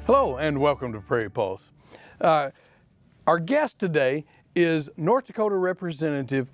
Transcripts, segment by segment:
Hello and welcome to Prairie Pulse. Our guest today is North Dakota Representative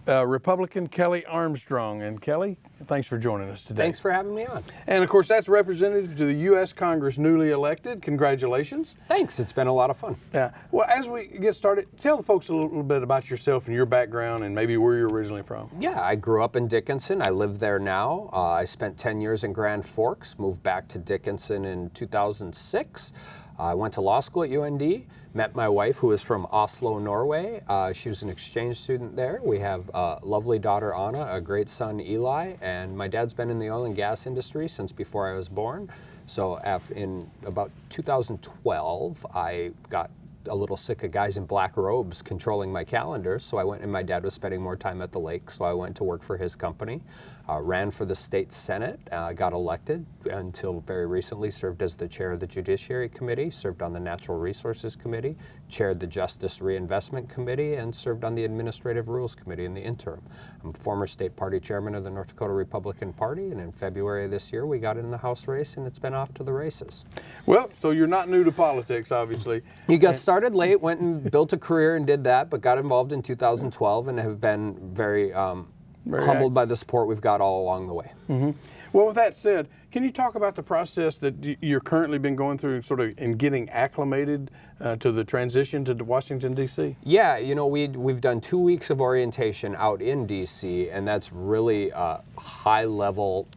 Republican Kelly Armstrong. And Kelly, thanks for joining us today. Thanks for having me on. And of course, that's representative to the U.S. Congress newly elected. Congratulations. Thanks, it's been a lot of fun. Yeah. Well, as we get started, tell the folks a little bit about yourself and your background and maybe where you're originally from. Yeah, I grew up in Dickinson. I live there now. I spent 10 years in Grand Forks, moved back to Dickinson in 2006. I went to law school at UND, met my wife who is from Oslo, Norway. She was an exchange student there. We have a lovely daughter, Anna, a great son, Eli, and my dad's been in the oil and gas industry since before I was born. So in about 2012, I got a little sick of guys in black robes controlling my calendar, so I went, and my dad was spending more time at the lake, so I went to work for his company, ran for the state senate, got elected until very recently, served as the chair of the Judiciary Committee, served on the Natural Resources Committee, chaired the Justice Reinvestment Committee, and served on the Administrative Rules Committee in the interim. I'm former state party chairman of the North Dakota Republican Party, and in February of this year we got in the House race, and it's been off to the races. Well, so you're not new to politics, obviously. You got started late, went and built a career and did that, but got involved in 2012 and have been very humbled by the support we've got all along the way. Mm-hmm. Well, with that said, can you talk about the process that you're currently been going through sort of in getting acclimated to the transition to Washington, D.C.? Yeah, you know, we've done 2 weeks of orientation out in D.C., and that's really high level.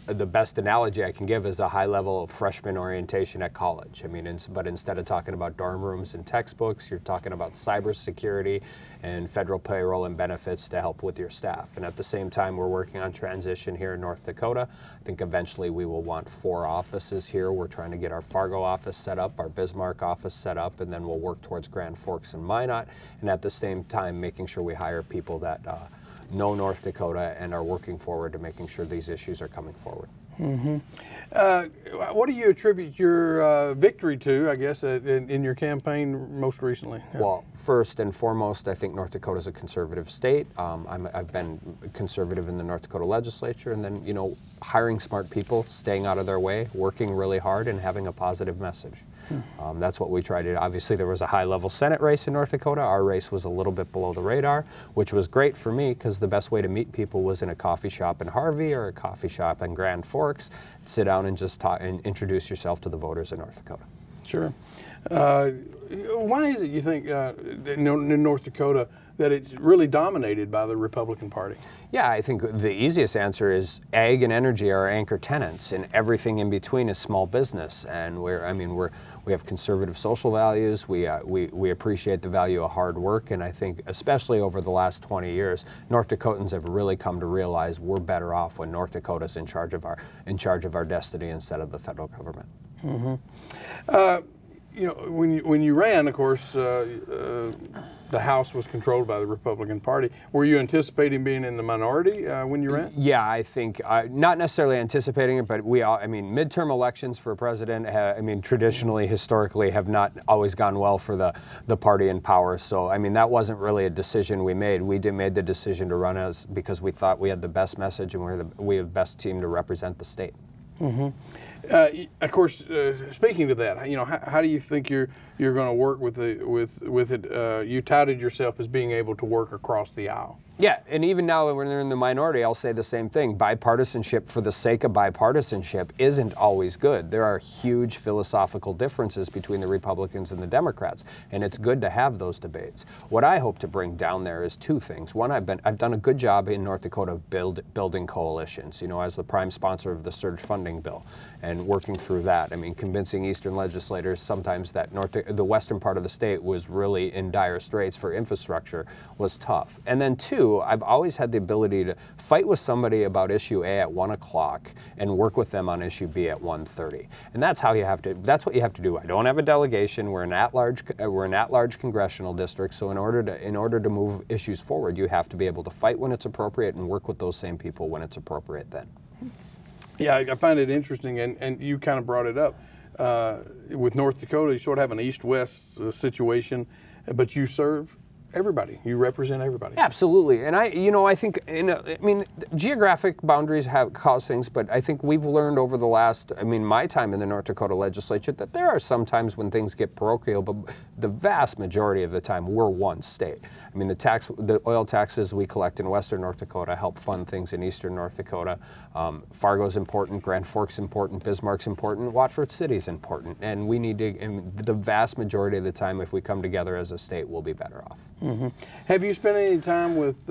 The best analogy I can give is a high level of freshman orientation at college. I mean, but instead of talking about dorm rooms and textbooks, you're talking about cybersecurity and federal payroll and benefits to help with your staff. And at the same time, we're working on transition here in North Dakota. I think eventually we will want 4 offices here. We're trying to get our Fargo office set up, our Bismarck office set up, and then we'll work towards Grand Forks and Minot. And at the same time, making sure we hire people that know North Dakota and are working forward to making sure these issues are coming forward. Mm-hmm. What do you attribute your victory to, I guess, in your campaign most recently? Well, first and foremost, I think North Dakota is a conservative state. I've been conservative in the North Dakota legislature, and then, you know, hiring smart people, staying out of their way, working really hard, and having a positive message. That's what we tried to do. Obviously, there was a high-level Senate race in North Dakota. Our race was a little bit below the radar, which was great for me because the best way to meet people was in a coffee shop in Harvey or a coffee shop in Grand Forks. Sit down and just talk and introduce yourself to the voters in North Dakota. Sure. Why is it, you think, in North Dakota that it's really dominated by the Republican Party? Yeah, I think the easiest answer is ag and energy are our anchor tenants, and everything in between is small business. And we have conservative social values. We appreciate the value of hard work, and I think especially over the last 20 years, North Dakotans have really come to realize we're better off when North Dakota's in charge of our destiny instead of the federal government. Mm-hmm. You know, when you ran, of course, the House was controlled by the Republican Party. Were you anticipating being in the minority when you ran? Yeah, I think not necessarily anticipating it, but midterm elections for president, traditionally, historically, have not always gone well for the party in power. So, I mean, that wasn't really a decision we made. We made the decision to run because we thought we had the best message and we had the best team to represent the state. Mm-hmm. Of course, speaking to that, you know, how do you think you're going to work with it? You touted yourself as being able to work across the aisle. Yeah, and even now when they're in the minority, I'll say the same thing. Bipartisanship for the sake of bipartisanship isn't always good. There are huge philosophical differences between the Republicans and the Democrats, and it's good to have those debates. What I hope to bring down there is 2 things. One, I've done a good job in North Dakota of building coalitions, you know, as the prime sponsor of the surge funding bill, and working through that. I mean, convincing Eastern legislators sometimes that the western part of the state was really in dire straits for infrastructure was tough. And then 2, I've always had the ability to fight with somebody about issue A at 1 o'clock and work with them on issue B at 1:30. And that's what you have to do. I don't have a delegation. We're an at-large congressional district. So in order to move issues forward, you have to be able to fight when it's appropriate and work with those same people when it's appropriate then. Yeah, I find it interesting, and you kind of brought it up. With North Dakota, you sort of have an east-west situation, but you serve everybody. You represent everybody. Absolutely, and I think, geographic boundaries have caused things, but I think we've learned over the last, my time in the North Dakota legislature, that there are some times when things get parochial, but the vast majority of the time we're one state. The oil taxes we collect in Western North Dakota help fund things in Eastern North Dakota. Fargo's important, Grand Forks important, Bismarck's important, Watford City's important, and we need to. The vast majority of the time, if we come together as a state, we'll be better off. Mm-hmm. Have you spent any time with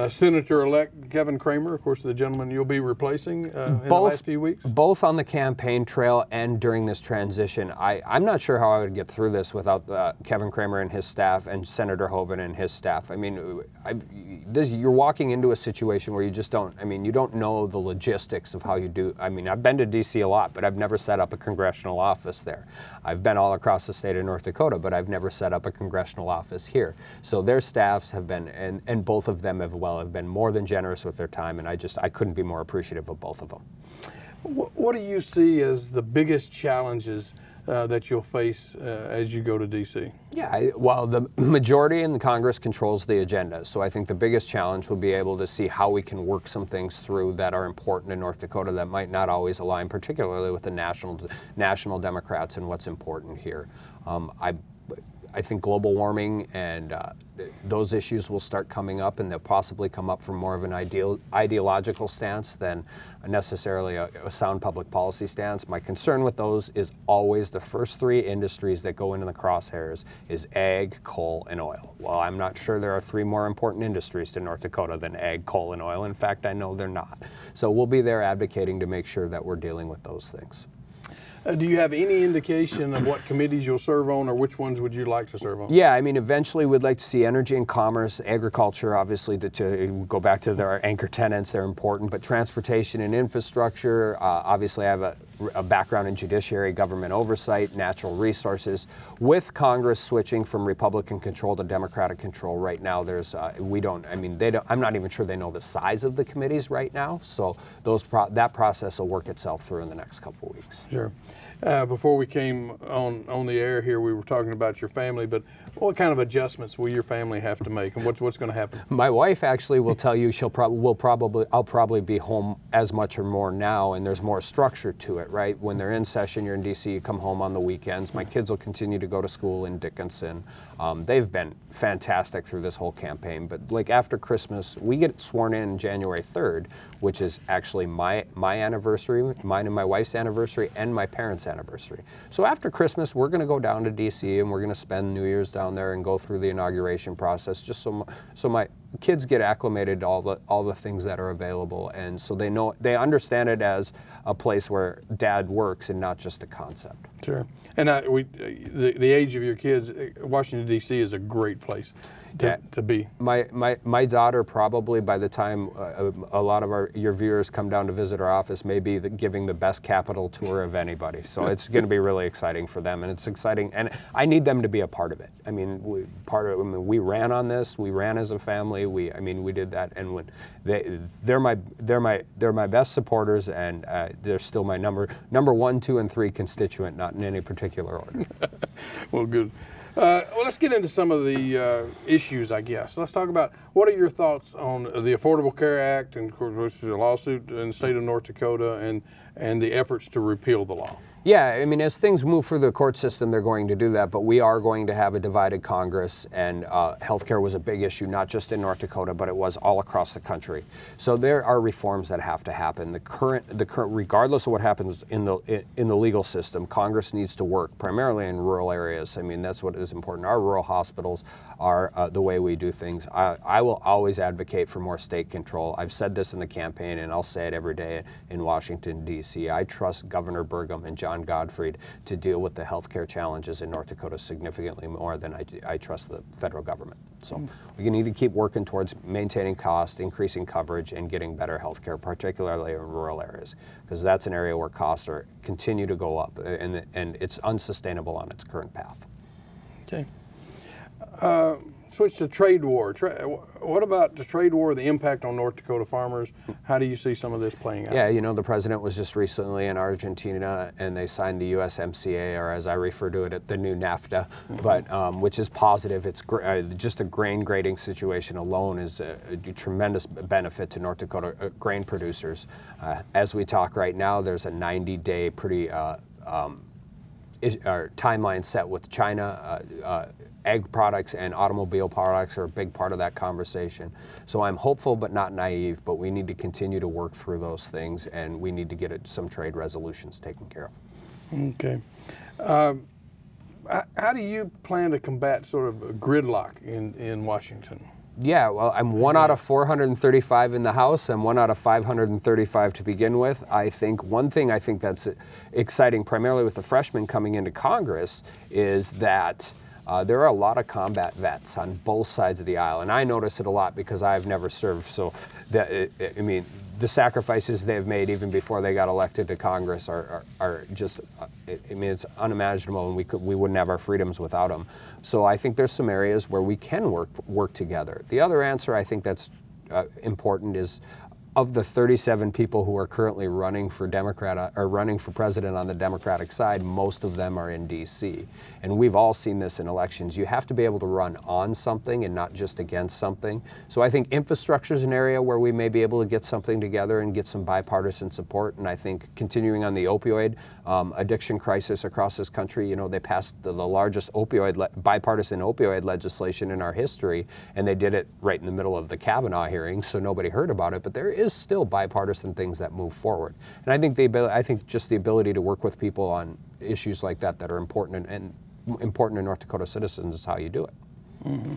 Senator-elect Kevin Cramer, of course, the gentleman you'll be replacing in the last few weeks? Both on the campaign trail and during this transition. I'm not sure how I would get through this without Kevin Cramer and his staff and Senator Hoeven and his staff. You're walking into a situation where you just don't, you don't know the logistics of how you do. I've been to D.C. a lot, but I've never set up a congressional office there. I've been all across the state of North Dakota, but I've never set up a congressional office here. So their staffs have been, and both of them have been more than generous with their time, and I couldn't be more appreciative of both of them. What do you see as the biggest challenges that you'll face as you go to D.C.? Yeah, the majority in Congress controls the agenda, so I think the biggest challenge will be able to see how we can work some things through that are important in North Dakota that might not always align, particularly with the national Democrats and what's important here. I think global warming and those issues will start coming up, and they'll possibly come up from more of an ideological stance than necessarily a sound public policy stance. My concern with those is always the first three industries that go into the crosshairs is ag, coal, and oil. Well, I'm not sure there are three more important industries to North Dakota than ag, coal, and oil. In fact, I know they're not. So we'll be there advocating to make sure that we're dealing with those things. Do you have any indication of what committees you'll serve on, or which ones would you like to serve on? Yeah, eventually we'd like to see energy and commerce, agriculture, obviously, to go back to their anchor tenants, they're important, but transportation and infrastructure, obviously I have a background in judiciary, government oversight, natural resources. With Congress switching from Republican control to Democratic control right now, there's, I'm not even sure they know the size of the committees right now, so that process will work itself through in the next couple of weeks. Sure. Before we came on the air here, we were talking about your family, but what kind of adjustments will your family have to make, and what's going to happen? My wife actually will tell you I'll probably be home as much or more now, and there's more structure to it, right? When they're in session, you're in D.C., you come home on the weekends. My kids will continue to go to school in Dickinson. They've been fantastic through this whole campaign, but like after Christmas, we get sworn in January 3rd, which is actually my anniversary, mine and my wife's anniversary, and my parents' anniversary. So after Christmas, we're going to go down to D.C. and we're going to spend New Year's down there and go through the inauguration process, just so my kids get acclimated to all the things that are available, and so they understand it as a place where Dad works and not just a concept. Sure. And the age of your kids, Washington D.C. is a great place to be. My daughter, probably by the time a lot of your viewers come down to visit our office, may be giving the best Capitol tour of anybody. So it's going to be really exciting for them, and it's exciting, and I need them to be a part of it. We ran on this. We ran as a family. We did that, and when they're my best supporters, and they're still my number 1, 2, and 3 constituent, not in any particular order. Well, good. Well, let's get into some of the issues, I guess. Let's talk about, what are your thoughts on the Affordable Care Act, and of course, which is a lawsuit in the state of North Dakota, and the efforts to repeal the law? Yeah, as things move through the court system, they're going to do that, but we are going to have a divided Congress, and healthcare was a big issue, not just in North Dakota, but it was all across the country. So there are reforms that have to happen. The current, regardless of what happens in the legal system, Congress needs to work primarily in rural areas. That's what is important. Our rural hospitals are the way we do things. I will always advocate for more state control. I've said this in the campaign, and I'll say it every day in Washington, D.C. I trust Governor Burgum and John Gottfried to deal with the healthcare challenges in North Dakota significantly more than I trust the federal government. So we need to keep working towards maintaining cost, increasing coverage, and getting better healthcare, particularly in rural areas, because that's an area where costs continue to go up, and it's unsustainable on its current path. Okay. switch to trade war. What about the trade war, the impact on North Dakota farmers? How do you see some of this playing out? Yeah, you know, the president was just recently in Argentina, and they signed the USMCA, or as I refer to it, the new NAFTA, but which is positive. It's just the grain grading situation alone is a tremendous benefit to North Dakota grain producers. As we talk right now, there's a 90-day pretty timeline set with China. Ag products and automobile products are a big part of that conversation. So I'm hopeful but not naive, but we need to continue to work through those things, and we need to get some trade resolutions taken care of. Okay. How do you plan to combat sort of gridlock in Washington? Yeah, well, I'm 1 out of 435 in the House and 1 out of 535 to begin with. I think one thing I think that's exciting, primarily with the freshmen coming into Congress, is that there are a lot of combat vets on both sides of the aisle, and I notice it a lot because I've never served. So, I mean, the sacrifices they've made even before they got elected to Congress are just, I mean, it's unimaginable, and we wouldn't have our freedoms without them. So I think there's some areas where we can work together. The other answer I think that's important is, of the 37 people who are currently running for president on the Democratic side, most of them are in D.C. And we've all seen this in elections. You have to be able to run on something and not just against something. So I think infrastructure is an area where we may be able to get something together and get some bipartisan support. And I think continuing on the opioid addiction crisis across this country, you know, they passed the largest bipartisan opioid legislation in our history, and they did it right in the middle of the Kavanaugh hearings, so nobody heard about it. But there is still bipartisan things that move forward, and I think just the ability to work with people on issues like that are important and important to North Dakota citizens is how you do it. Mm-hmm.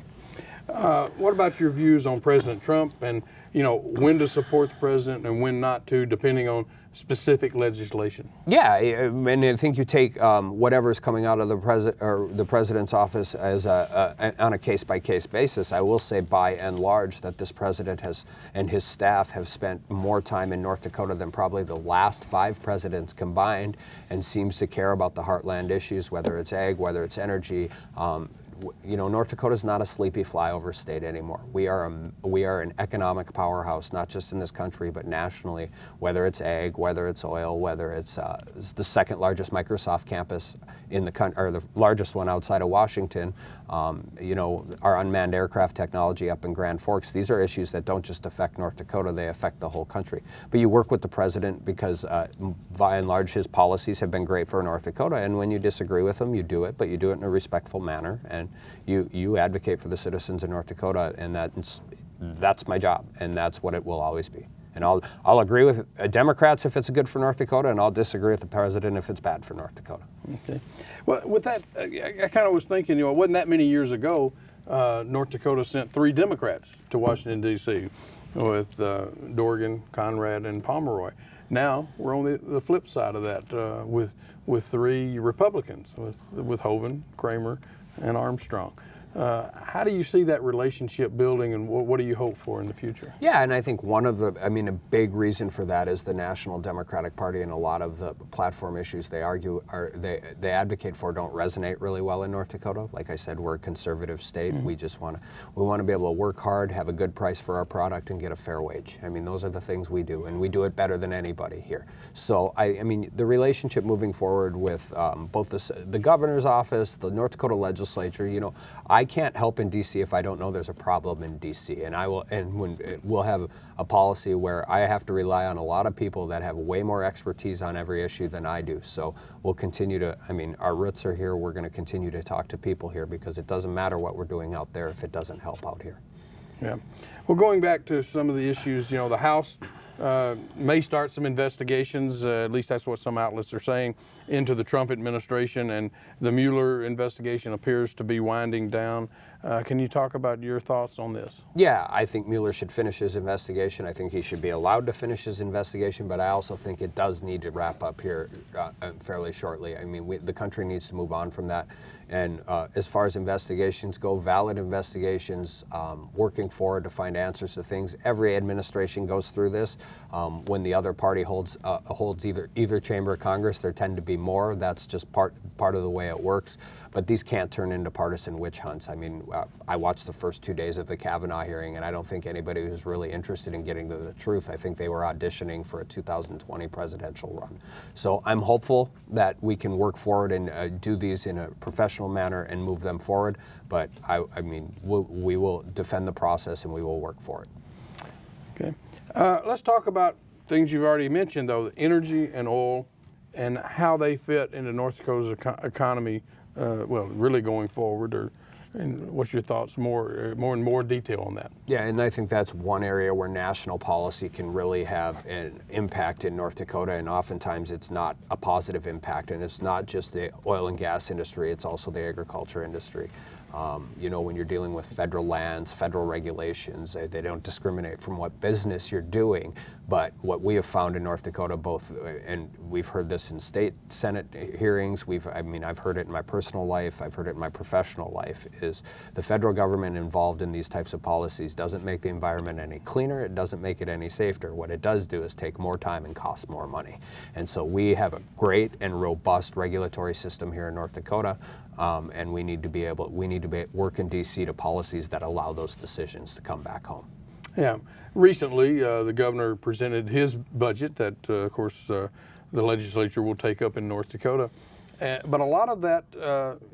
What about your views on President Trump, and you know, when to support the president and when not to, depending on specific legislation? Yeah, and I think you take whatever's coming out of the president's office as on a case-by-case basis. I will say, by and large, that this president and his staff have spent more time in North Dakota than probably the last 5 presidents combined, and seems to care about the heartland issues, whether it's ag, whether it's energy. You know, North Dakota is not a sleepy flyover state anymore. We are an economic powerhouse, not just in this country, but nationally, whether it's ag, whether it's oil, whether it's the second largest Microsoft campus in the country, or the largest one outside of Washington. You know, our unmanned aircraft technology up in Grand Forks. These are issues that don't just affect North Dakota, they affect the whole country. But you work with the president because, by and large, his policies have been great for North Dakota, and when you disagree with them, you do it, but you do it in a respectful manner, and you advocate for the citizens of North Dakota, and that's my job, and that's what it will always be. And I'll agree with Democrats if it's good for North Dakota, and I'll disagree with the president if it's bad for North Dakota. Okay. Well, with that, I kind of was thinking, you know, it wasn't that many years ago, North Dakota sent 3 Democrats to Washington, D.C. with Dorgan, Conrad, and Pomeroy. Now we're on the flip side of that with 3 Republicans, with Hoeven, Kramer, and Armstrong. How do you see that relationship building, and what do you hope for in the future? Yeah, and I think a big reason for that is the National Democratic Party, and a lot of the platform issues they advocate for don't resonate really well in North Dakota. Like I said, we're a conservative state. Mm-hmm. We want to be able to work hard, have a good price for our product, and get a fair wage. I mean, those are the things we do, and we do it better than anybody here. So I mean, the relationship moving forward with both the governor's office, the North Dakota legislature, you know, I can't help in D.C. if I don't know there's a problem in D.C. We'll have a policy where I have to rely on a lot of people that have way more expertise on every issue than I do. So we'll continue to, I mean, our roots are here. We're going to continue to talk to people here, because it doesn't matter what we're doing out there if it doesn't help out here. Yeah. Well, going back to some of the issues, you know, the House may start some investigations, at least that's what some outlets are saying, into the Trump administration, and the Mueller investigation appears to be winding down. Can you talk about your thoughts on this? Yeah, I think Mueller should finish his investigation. I think he should be allowed to finish his investigation, but I also think it does need to wrap up here fairly shortly. I mean, the country needs to move on from that. And as far as investigations go, valid investigations, working forward to find answers to things. Every administration goes through this. When the other party holds either chamber of Congress, there tend to be more. That's just part of the way it works. But these can't turn into partisan witch hunts. I mean, I watched the first 2 days of the Kavanaugh hearing, and I don't think anybody was really interested in getting to the truth. I think they were auditioning for a 2020 presidential run. So I'm hopeful that we can work forward and do these in a professional manner and move them forward. But I mean, we will defend the process and we will work for it. Okay. Let's talk about things you've already mentioned, though, energy and oil, and how they fit into North Dakota's economy, well, really going forward, and what's your thoughts more detail on that? Yeah, and I think that's one area where national policy can really have an impact in North Dakota, and oftentimes it's not a positive impact, and it's not just the oil and gas industry, it's also the agriculture industry. You know, when you're dealing with federal lands, federal regulations, they don't discriminate from what business you're doing. But what we have found in North Dakota, both, and we've heard this in state Senate hearings, I've heard it in my personal life, I've heard it in my professional life, is the federal government involved in these types of policies doesn't make the environment any cleaner, it doesn't make it any safer. What it does do is take more time and cost more money. And so we have a great and robust regulatory system here in North Dakota. And we need to work in D.C. to policies that allow those decisions to come back home. Yeah. Recently, the governor presented his budget that, of course, the legislature will take up in North Dakota. But a lot of that,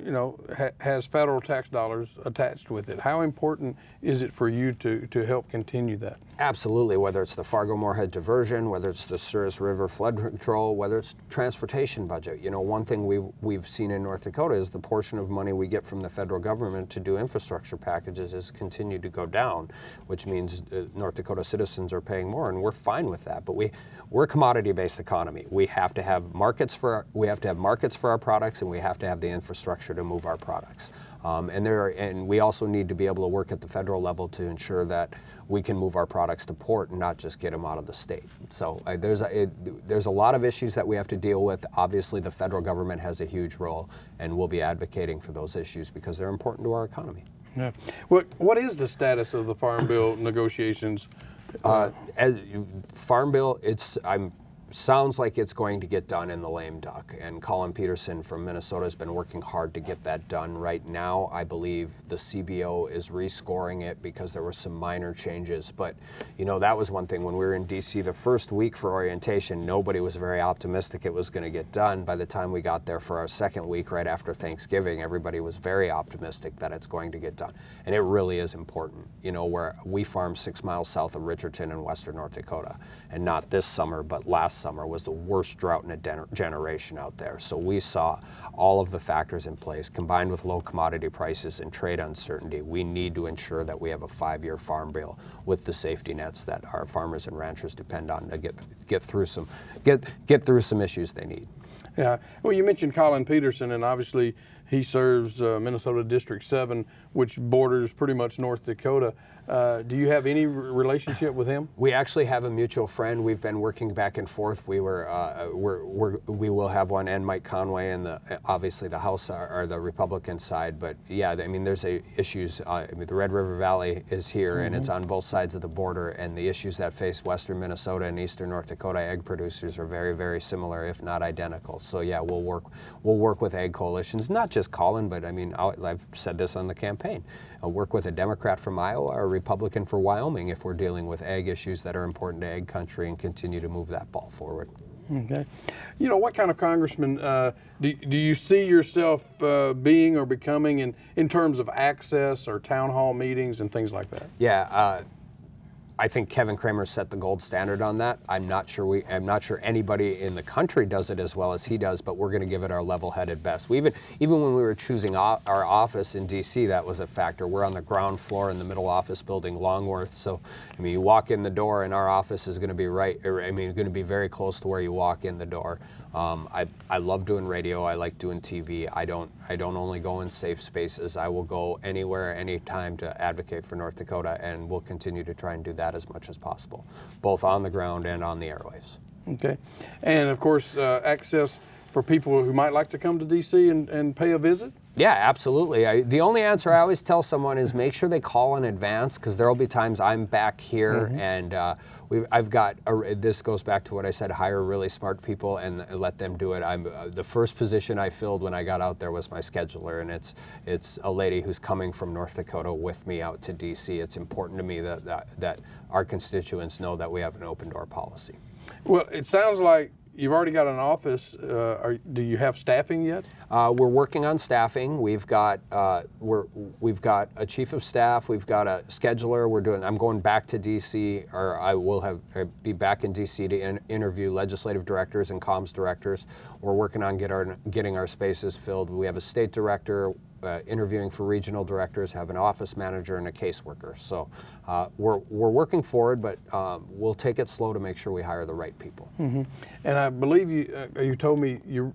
you know, has federal tax dollars attached with it. How important is it for you to help continue that? Absolutely, whether it's the Fargo-Moorhead diversion, whether it's the Souris River flood control, whether it's transportation budget. You know, one thing we've seen in North Dakota is the portion of money we get from the federal government to do infrastructure packages has continued to go down, which means North Dakota citizens are paying more, and we're fine with that. But we're a commodity-based economy. We have to have markets for our products, and we have to have the infrastructure to move our products. And we also need to be able to work at the federal level to ensure that we can move our products to port and not just get them out of the state. So there's a lot of issues that we have to deal with. Obviously, the federal government has a huge role, and we'll be advocating for those issues because they're important to our economy. Yeah. What is the status of the Farm Bill negotiations? As Farm Bill, sounds like it's going to get done in the lame duck, and Colin Peterson from Minnesota has been working hard to get that done. Right now, I believe the CBO is rescoring it because there were some minor changes. But, you know, that was one thing when we were in D.C. the first week for orientation, nobody was very optimistic it was going to get done. By the time we got there for our second week right after Thanksgiving, everybody was very optimistic that it's going to get done. And it really is important. You know, where we farm 6 miles south of Richardson in western North Dakota, and not this summer, but last summer was the worst drought in a generation out there. So we saw all of the factors in place, combined with low commodity prices and trade uncertainty. We need to ensure that we have a 5-year farm bill with the safety nets that our farmers and ranchers depend on to get through some issues they need. Yeah. Well, you mentioned Colin Peterson, and obviously he serves Minnesota District 7, which borders pretty much North Dakota. Do you have any relationship with him? We actually have a mutual friend. We've been working back and forth. We will have one, and Mike Conway, and obviously the House or the Republican side. But yeah, I mean, there's issues. I mean, the Red River Valley is here, and it's on both sides of the border. And the issues that face western Minnesota and eastern North Dakota egg producers are very, very similar, if not identical. So yeah, we'll work with egg coalitions, not just Colin, but I mean, I've said this on the campaign. I'll work with a Democrat from Iowa or a Republican for Wyoming if we're dealing with egg issues that are important to egg country, and continue to move that ball forward. Okay. You know, what kind of congressman do you see yourself being or becoming in terms of access or town hall meetings and things like that? Yeah. I think Kevin Cramer set the gold standard on that. I'm not sure anybody in the country does it as well as he does, but we're going to give it our level-headed best. Even when we were choosing our office in D.C., that was a factor. We're on the ground floor in the middle office building, Longworth. So, I mean, you walk in the door, and our office is going to be going to be very close to where you walk in the door. I love doing radio. I like doing TV. I don't only go in safe spaces. I will go anywhere, anytime to advocate for North Dakota, and we'll continue to try and do that as much as possible, both on the ground and on the airwaves. Okay. And of course, access for people who might like to come to D.C. and pay a visit? Yeah, absolutely. The only answer I always tell someone is make sure they call in advance, because there will be times I'm back here and I've got, this goes back to what I said, hire really smart people and let them do it. The first position I filled when I got out there was my scheduler, and it's a lady who's coming from North Dakota with me out to DC. It's important to me that our constituents know that we have an open door policy. Well, it sounds like you've already got an office. Do you have staffing yet? We're working on staffing. We've got we've got a chief of staff. We've got a scheduler. I'm going back to DC, or I will be back in DC to interview legislative directors and comms directors. We're working on getting our spaces filled. We have a state director. Interviewing for regional directors, have an office manager and a caseworker. So we're working forward, but we'll take it slow to make sure we hire the right people. And I believe you told me your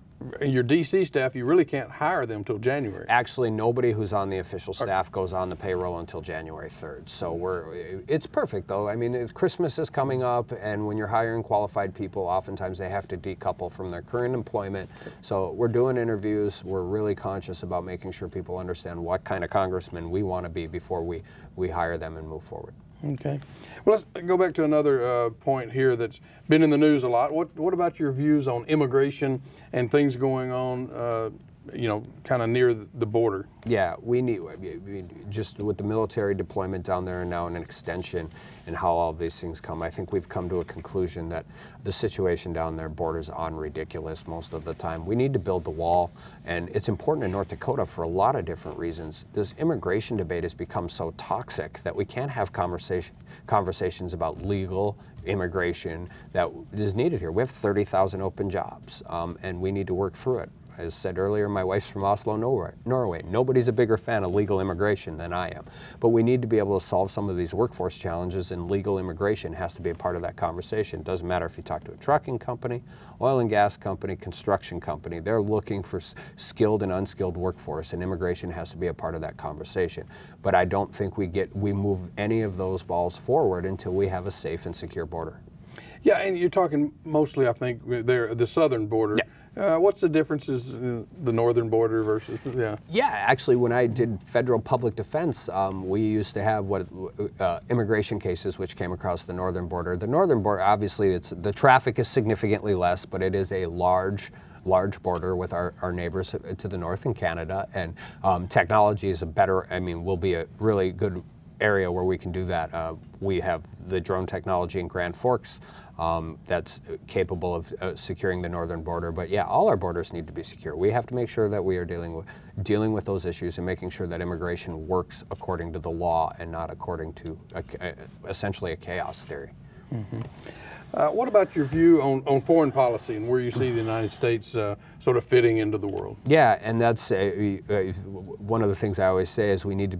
DC staff, you really can't hire them till January. Actually, nobody who's on the official staff goes on the payroll until January 3rd. So it's perfect though. I mean, Christmas is coming up, and when you're hiring qualified people, oftentimes they have to decouple from their current employment. So we're doing interviews. We're really conscious about making sure people understand what kind of congressman we want to be before we hire them and move forward. Okay. Well, let's go back to another point here that's been in the news a lot. What about your views on immigration and things going on, kind of near the border? Yeah, we need, just with the military deployment down there and now an extension and how all these things come, I think we've come to a conclusion that the situation down there borders on ridiculous most of the time. We need to build the wall, and it's important in North Dakota for a lot of different reasons. This immigration debate has become so toxic that we can't have conversations about legal immigration that is needed here. We have 30,000 open jobs, and we need to work through it. As said earlier, my wife's from Oslo, Norway. Nobody's a bigger fan of legal immigration than I am. But we need to be able to solve some of these workforce challenges, and legal immigration has to be a part of that conversation. It doesn't matter if you talk to a trucking company, oil and gas company, construction company. They're looking for skilled and unskilled workforce, and immigration has to be a part of that conversation. But I don't think we move any of those balls forward until we have a safe and secure border. Yeah, and you're talking mostly, I think, the southern border. Yeah. What's the differences in the northern border versus, Yeah, actually, when I did federal public defense, we used to have immigration cases which came across the northern border. The northern border, obviously, the traffic is significantly less, but it is a large border with our neighbors to the north in Canada, and technology is will be a really good area where we can do that. We have the drone technology in Grand Forks that's capable of securing the northern border. But yeah, all our borders need to be secure. We have to make sure that we are dealing with those issues and making sure that immigration works according to the law and not according to essentially a chaos theory. Mm-hmm. What about your view on foreign policy and where you see the United States sort of fitting into the world? Yeah, and that's one of the things I always say is we need to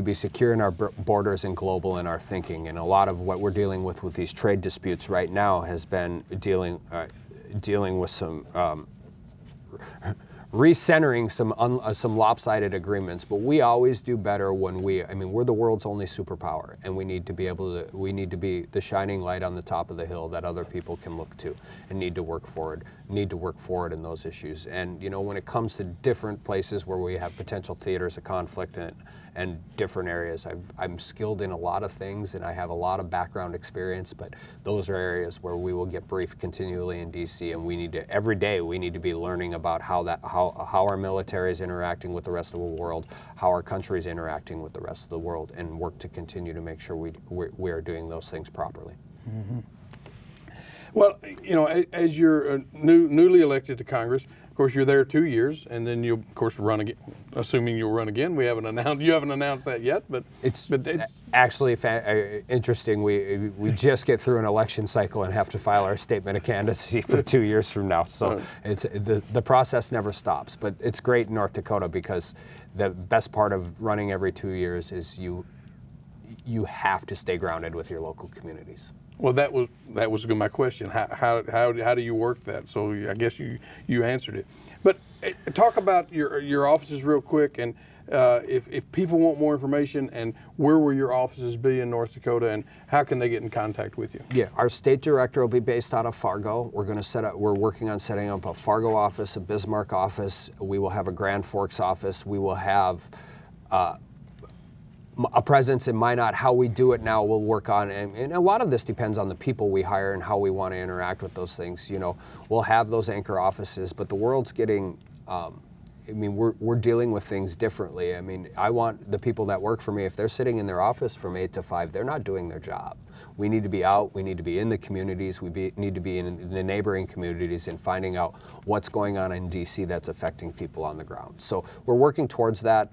be secure in our borders and global in our thinking. And a lot of what we're dealing with these trade disputes right now has been dealing with some recentering some lopsided agreements, but we always do better when we're the world's only superpower, and we need to be the shining light on the top of the hill that other people can look to and need to work forward in those issues. And when it comes to different places where we have potential theaters of conflict and different areas, I'm skilled in a lot of things and I have a lot of background experience, but those are areas where we will get briefed continually in DC, and every day we need to be learning about how our military is interacting with the rest of the world, how our country is interacting with the rest of the world, and work to continue to make sure we are doing those things properly. Mm-hmm. Well, as you're newly elected to Congress, of course, you're there 2 years, and then you'll, of course, run again. Assuming you'll run again, you haven't announced that yet, but it's actually interesting. We just get through an election cycle and have to file our statement of candidacy for 2 years from now. So the process never stops. But it's great in North Dakota because the best part of running every 2 years is you have to stay grounded with your local communities. Well, that was my question. How do you work that? So I guess you answered it. But talk about your offices real quick, and if people want more information, and where will your offices be in North Dakota, and how can they get in contact with you? Yeah, our state director will be based out of Fargo. We're working on setting up a Fargo office, a Bismarck office. We will have a Grand Forks office. We will have a presence in Minot. How we do it now, we'll work on, and a lot of this depends on the people we hire and how we want to interact with those things. You know, we'll have those anchor offices, but the world's getting, I mean, we're dealing with things differently. I mean, I want the people that work for me, if they're sitting in their office from 8 to 5, they're not doing their job. We need to be out, we need to be in the communities, need to be in the neighboring communities and finding out what's going on in DC that's affecting people on the ground. So we're working towards that.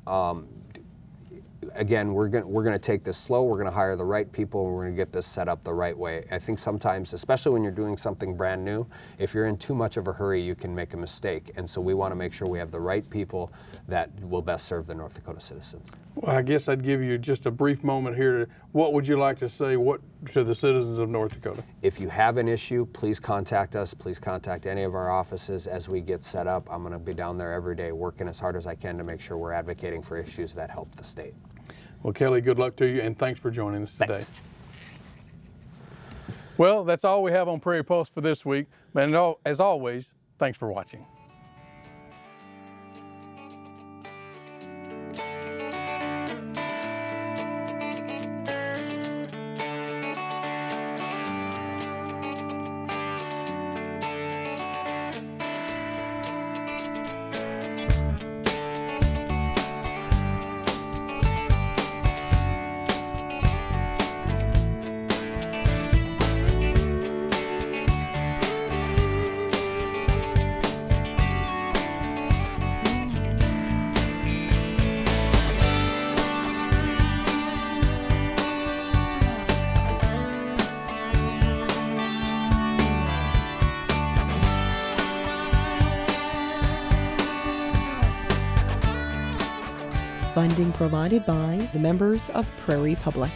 Again, we're going to take this slow. We're going to hire the right people, and we're going to get this set up the right way. I think sometimes, especially when you're doing something brand new, if you're in too much of a hurry, you can make a mistake. And so we want to make sure we have the right people that will best serve the North Dakota citizens. Well, I guess I'd give you just a brief moment here. What would you like to say to the citizens of North Dakota? If you have an issue, please contact us. Please contact any of our offices as we get set up. I'm going to be down there every day working as hard as I can to make sure we're advocating for issues that help the state. Well, Kelly, good luck to you, and thanks for joining us today. Thanks. Well, that's all we have on Prairie Pulse for this week. And as always, thanks for watching. Funding provided by the members of Prairie Public.